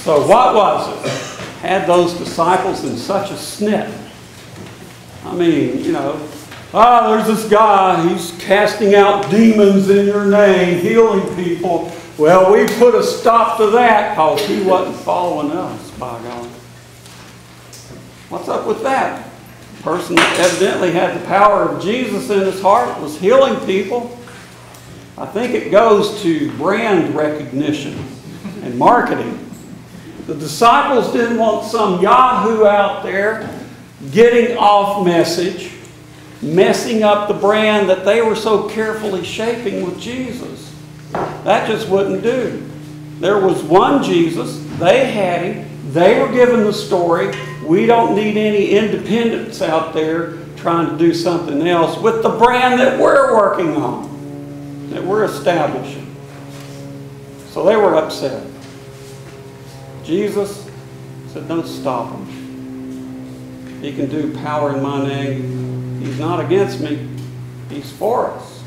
So what was it? Had those disciples in such a snit? I mean, there's this guy, he's casting out demons in your name, healing people. Well, we put a stop to that because he wasn't following us, by God. What's up with that? The person that evidently had the power of Jesus in his heart was healing people. I think it goes to brand recognition and marketing. The disciples didn't want some yahoo out there getting off message, messing up the brand that they were so carefully shaping with Jesus. That just wouldn't do. There was one Jesus. They had him. They were given the story. We don't need any independents out there trying to do something else with the brand that we're working on, that we're establishing. So they were upset. Jesus said, don't stop him. He can do power in my name. He's not against me. He's for us.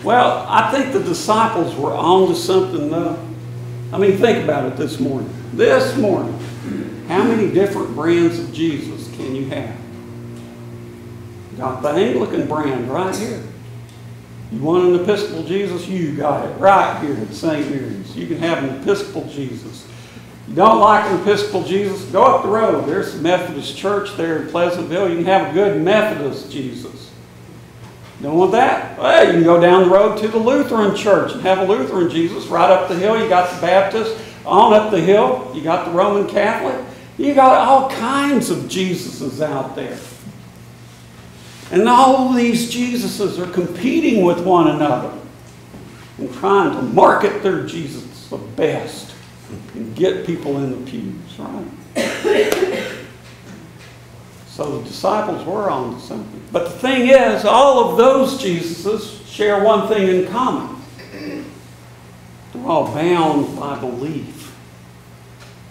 Well, I think the disciples were on to something though. I mean, think about it this morning. This morning, how many different brands of Jesus can you have? Got the Anglican brand right here. You want an Episcopal Jesus? You got it right here at St. Mary's. You can have an Episcopal Jesus. You don't like an Episcopal Jesus? Go up the road. There's the Methodist Church there in Pleasantville. You can have a good Methodist Jesus. Don't want that? Well, you can go down the road to the Lutheran Church and have a Lutheran Jesus. Right up the hill, you got the Baptist. On up the hill, you got the Roman Catholic. You got all kinds of Jesuses out there. And all these Jesuses are competing with one another and trying to market their Jesus the best and get people in the pews, right? So the disciples were on to something. But the thing is, all of those Jesuses share one thing in common. They're all bound by belief.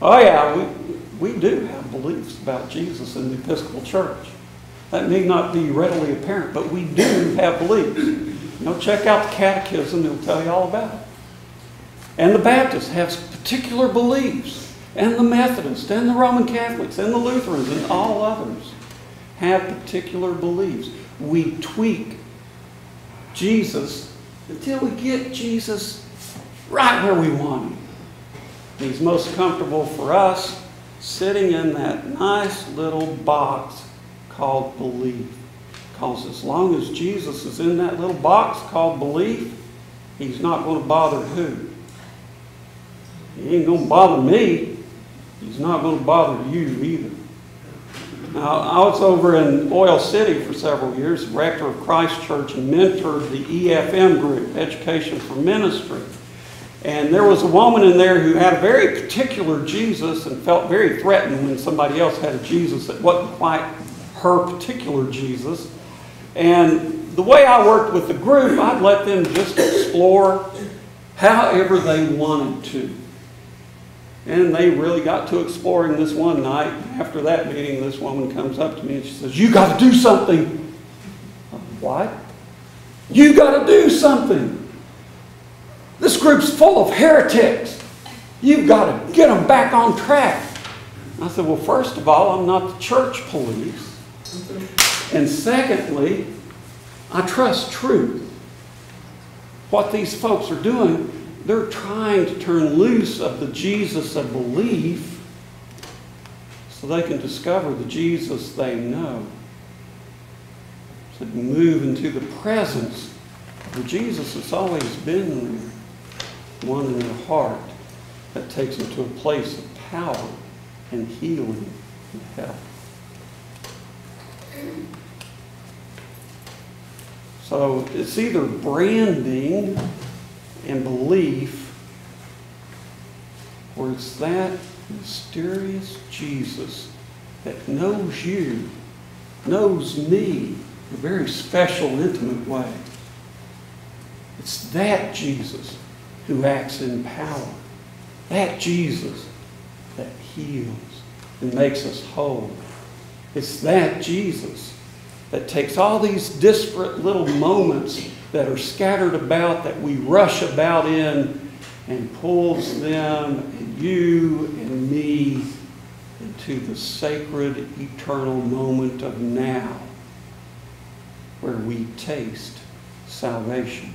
Oh yeah, we do have beliefs about Jesus in the Episcopal Church. That may not be readily apparent, but we do have beliefs. Check out the Catechism, it'll tell you all about it. And the Baptists have particular beliefs, and the Methodists, and the Roman Catholics, and the Lutherans, and all others have particular beliefs. We tweak Jesus until we get Jesus right where we want him. He's most comfortable for us sitting in that nice little box called belief. Because as long as Jesus is in that little box called belief, he's not going to bother who? He ain't going to bother me. He's not going to bother you either. Now, I was over in Oil City for several years, rector of Christ Church, and mentored the EFM group, Education for Ministry. And there was a woman in there who had a very particular Jesus and felt very threatened when somebody else had a Jesus that wasn't quite her particular Jesus. And the way I worked with the group, I'd let them just explore however they wanted to. And they really got to exploring this one night. After that meeting, this woman comes up to me and she says, "You got to do something." What? You got to do something. This group's full of heretics. You've got to get them back on track. I said, well, first of all, I'm not the church police. And secondly, I trust truth. What these folks are doing, they're trying to turn loose of the Jesus of belief so they can discover the Jesus they know. So move into the presence of the Jesus that's always been there. One in their heart that takes them to a place of power and healing and health. So it's either branding and belief, or it's that mysterious Jesus that knows you, knows me in a very special, intimate way. It's that Jesus who acts in power. That Jesus that heals and makes us whole. It's that Jesus that takes all these disparate little moments that are scattered about, that we rush about in, and pulls them and you and me into the sacred eternal moment of now, where we taste salvation.